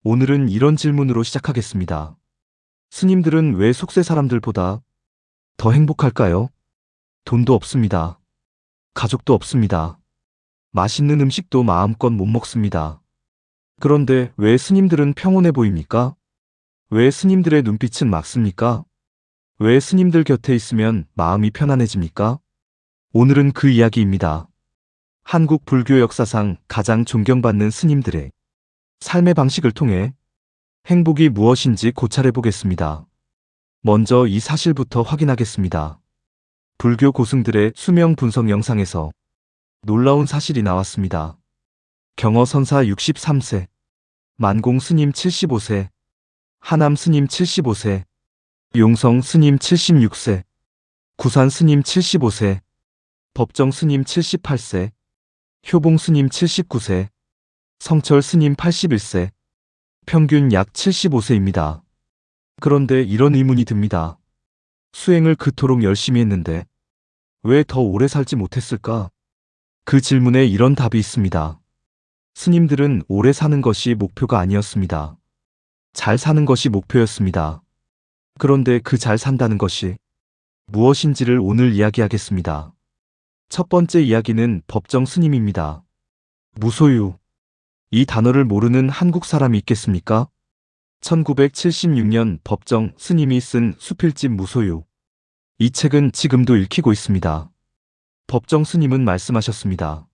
오늘은 이런 질문으로 시작하겠습니다. 스님들은 왜 속세 사람들보다 더 행복할까요? 돈도 없습니다. 가족도 없습니다. 맛있는 음식도 마음껏 못 먹습니다. 그런데 왜 스님들은 평온해 보입니까? 왜 스님들의 눈빛은 맑습니까? 왜 스님들 곁에 있으면 마음이 편안해집니까? 오늘은 그 이야기입니다. 한국 불교 역사상 가장 존경받는 스님들의 삶의 방식을 통해 행복이 무엇인지 고찰해 보겠습니다. 먼저 이 사실부터 확인하겠습니다. 불교 고승들의 수명 분석 영상에서 놀라운 사실이 나왔습니다. 경어선사 63세, 만공 스님 75세, 하남 스님 75세, 용성 스님 76세, 구산 스님 75세, 법정 스님 78세, 효봉 스님 79세, 성철 스님 81세, 평균 약 75세입니다. 그런데 이런 의문이 듭니다. 수행을 그토록 열심히 했는데 왜 더 오래 살지 못했을까? 그 질문에 이런 답이 있습니다. 스님들은 오래 사는 것이 목표가 아니었습니다. 잘 사는 것이 목표였습니다. 그런데 그 잘 산다는 것이 무엇인지를 오늘 이야기하겠습니다. 첫 번째 이야기는 법정 스님입니다. 무소유. 이 단어를 모르는 한국 사람이 있겠습니까? 1976년 법정 스님이 쓴 수필집 무소유. 이 책은 지금도 읽히고 있습니다. 법정 스님은 말씀하셨습니다.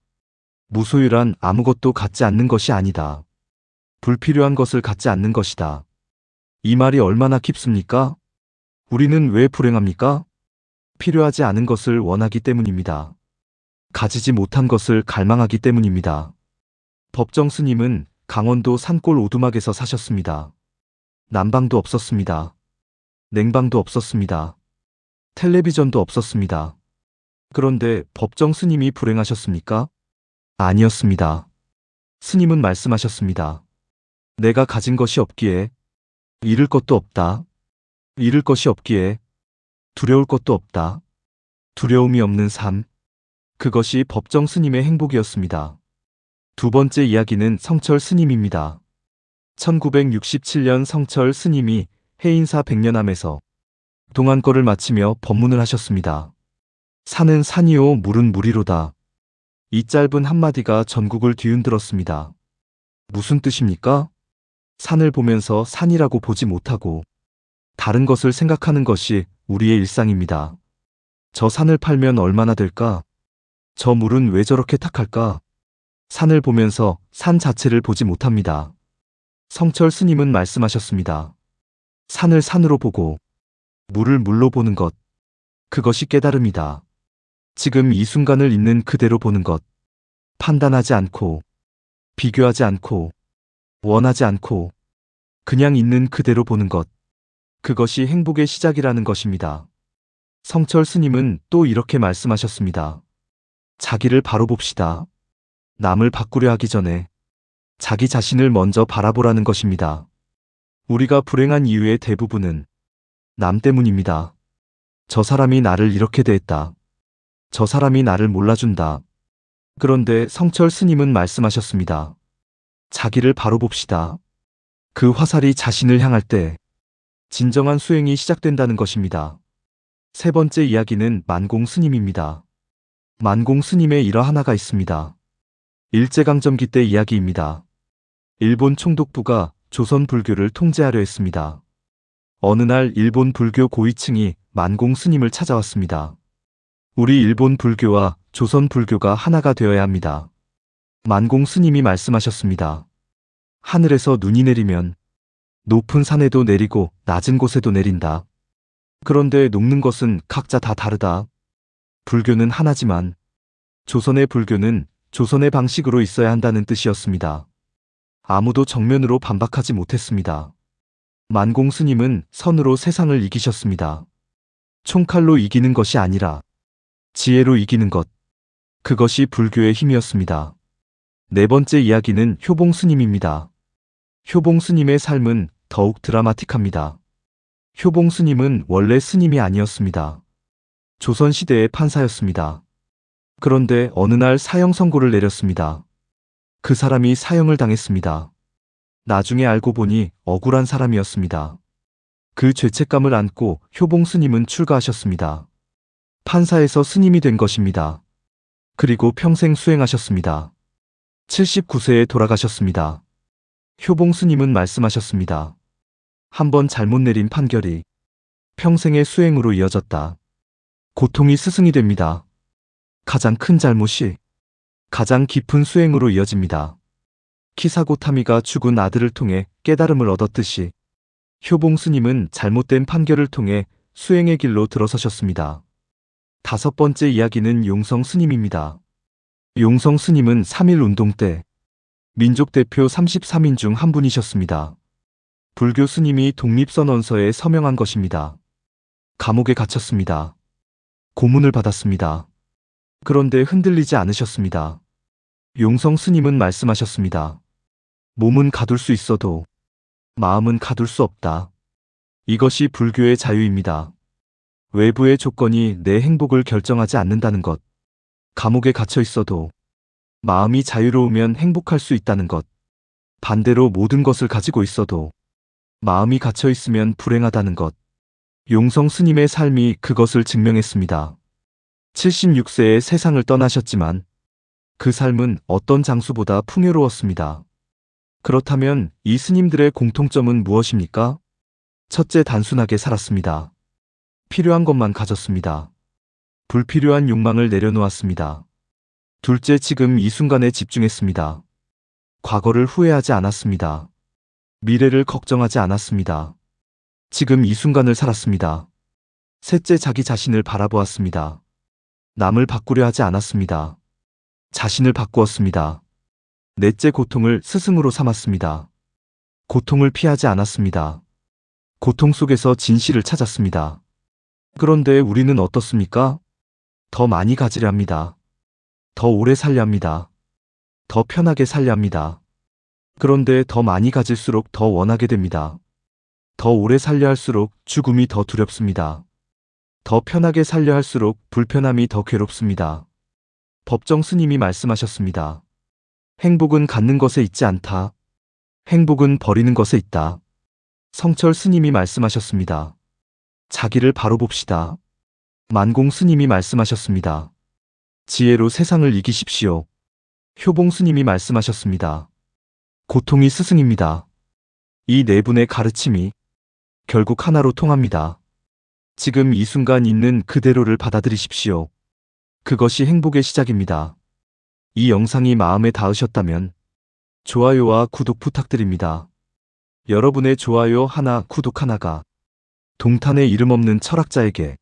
무소유란 아무것도 갖지 않는 것이 아니다. 불필요한 것을 갖지 않는 것이다. 이 말이 얼마나 깊습니까? 우리는 왜 불행합니까? 필요하지 않은 것을 원하기 때문입니다. 가지지 못한 것을 갈망하기 때문입니다. 법정 스님은 강원도 산골 오두막에서 사셨습니다. 난방도 없었습니다. 냉방도 없었습니다. 텔레비전도 없었습니다. 그런데 법정 스님이 불행하셨습니까? 아니었습니다. 스님은 말씀하셨습니다. 내가 가진 것이 없기에 잃을 것도 없다. 잃을 것이 없기에 두려울 것도 없다. 두려움이 없는 삶. 그것이 법정 스님의 행복이었습니다. 두 번째 이야기는 성철 스님입니다. 1967년 성철 스님이 해인사 백년암에서 동안거를 마치며 법문을 하셨습니다. 산은 산이요 물은 물이로다. 이 짧은 한마디가 전국을 뒤흔들었습니다. 무슨 뜻입니까? 산을 보면서 산이라고 보지 못하고 다른 것을 생각하는 것이 우리의 일상입니다. 저 산을 팔면 얼마나 될까? 저 물은 왜 저렇게 탁할까? 산을 보면서 산 자체를 보지 못합니다. 성철 스님은 말씀하셨습니다. 산을 산으로 보고 물을 물로 보는 것. 그것이 깨달음이다. 지금 이 순간을 있는 그대로 보는 것. 판단하지 않고, 비교하지 않고, 원하지 않고, 그냥 있는 그대로 보는 것. 그것이 행복의 시작이라는 것입니다. 성철 스님은 또 이렇게 말씀하셨습니다. 자기를 바로 봅시다. 남을 바꾸려 하기 전에 자기 자신을 먼저 바라보라는 것입니다. 우리가 불행한 이유의 대부분은 남 때문입니다. 저 사람이 나를 이렇게 대했다. 저 사람이 나를 몰라준다. 그런데 성철 스님은 말씀하셨습니다. 자기를 바로 봅시다. 그 화살이 자신을 향할 때 진정한 수행이 시작된다는 것입니다. 세 번째 이야기는 만공 스님입니다. 만공 스님의 일화 하나가 있습니다. 일제강점기 때 이야기입니다. 일본 총독부가 조선 불교를 통제하려 했습니다. 어느 날 일본 불교 고위층이 만공 스님을 찾아왔습니다. 우리 일본 불교와 조선 불교가 하나가 되어야 합니다. 만공 스님이 말씀하셨습니다. 하늘에서 눈이 내리면 높은 산에도 내리고 낮은 곳에도 내린다. 그런데 녹는 것은 각자 다 다르다. 불교는 하나지만 조선의 불교는 조선의 방식으로 있어야 한다는 뜻이었습니다. 아무도 정면으로 반박하지 못했습니다. 만공 스님은 선으로 세상을 이기셨습니다. 총칼로 이기는 것이 아니라 지혜로 이기는 것. 그것이 불교의 힘이었습니다. 네 번째 이야기는 효봉 스님입니다. 효봉 스님의 삶은 더욱 드라마틱합니다. 효봉 스님은 원래 스님이 아니었습니다. 조선시대의 판사였습니다. 그런데 어느 날 사형 선고를 내렸습니다. 그 사람이 사형을 당했습니다. 나중에 알고 보니 억울한 사람이었습니다. 그 죄책감을 안고 효봉 스님은 출가하셨습니다. 판사에서 스님이 된 것입니다. 그리고 평생 수행하셨습니다. 79세에 돌아가셨습니다. 효봉 스님은 말씀하셨습니다. 한번 잘못 내린 판결이 평생의 수행으로 이어졌다. 고통이 스승이 됩니다. 가장 큰 잘못이 가장 깊은 수행으로 이어집니다. 키사고타미가 죽은 아들을 통해 깨달음을 얻었듯이 효봉 스님은 잘못된 판결을 통해 수행의 길로 들어서셨습니다. 다섯 번째 이야기는 용성 스님입니다. 용성 스님은 3.1 운동 때 민족 대표 33인 중 한 분이셨습니다. 불교 스님이 독립선언서에 서명한 것입니다. 감옥에 갇혔습니다. 고문을 받았습니다. 그런데 흔들리지 않으셨습니다. 용성 스님은 말씀하셨습니다. 몸은 가둘 수 있어도 마음은 가둘 수 없다. 이것이 불교의 자유입니다. 외부의 조건이 내 행복을 결정하지 않는다는 것. 감옥에 갇혀 있어도 마음이 자유로우면 행복할 수 있다는 것. 반대로 모든 것을 가지고 있어도 마음이 갇혀 있으면 불행하다는 것. 용성 스님의 삶이 그것을 증명했습니다. 76세에 세상을 떠나셨지만 그 삶은 어떤 장수보다 풍요로웠습니다. 그렇다면 이 스님들의 공통점은 무엇입니까? 첫째, 단순하게 살았습니다. 필요한 것만 가졌습니다. 불필요한 욕망을 내려놓았습니다. 둘째, 지금 이 순간에 집중했습니다. 과거를 후회하지 않았습니다. 미래를 걱정하지 않았습니다. 지금 이 순간을 살았습니다. 셋째, 자기 자신을 바라보았습니다. 남을 바꾸려 하지 않았습니다. 자신을 바꾸었습니다. 넷째, 고통을 스승으로 삼았습니다. 고통을 피하지 않았습니다. 고통 속에서 진실을 찾았습니다. 그런데 우리는 어떻습니까? 더 많이 가지려 합니다. 더 오래 살려 합니다. 더 편하게 살려 합니다. 그런데 더 많이 가질수록 더 원하게 됩니다. 더 오래 살려 할수록 죽음이 더 두렵습니다. 더 편하게 살려 할수록 불편함이 더 괴롭습니다. 법정 스님이 말씀하셨습니다. 행복은 갖는 것에 있지 않다. 행복은 버리는 것에 있다. 성철 스님이 말씀하셨습니다. 자기를 바로 봅시다. 만공 스님이 말씀하셨습니다. 지혜로 세상을 이기십시오. 효봉 스님이 말씀하셨습니다. 고통이 스승입니다. 이 네 분의 가르침이 결국 하나로 통합니다. 지금 이 순간 있는 그대로를 받아들이십시오. 그것이 행복의 시작입니다. 이 영상이 마음에 닿으셨다면 좋아요와 구독 부탁드립니다. 여러분의 좋아요 하나, 구독 하나가 동탄의 이름 없는 철학자에게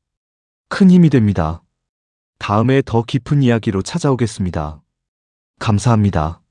큰 힘이 됩니다. 다음에 더 깊은 이야기로 찾아오겠습니다. 감사합니다.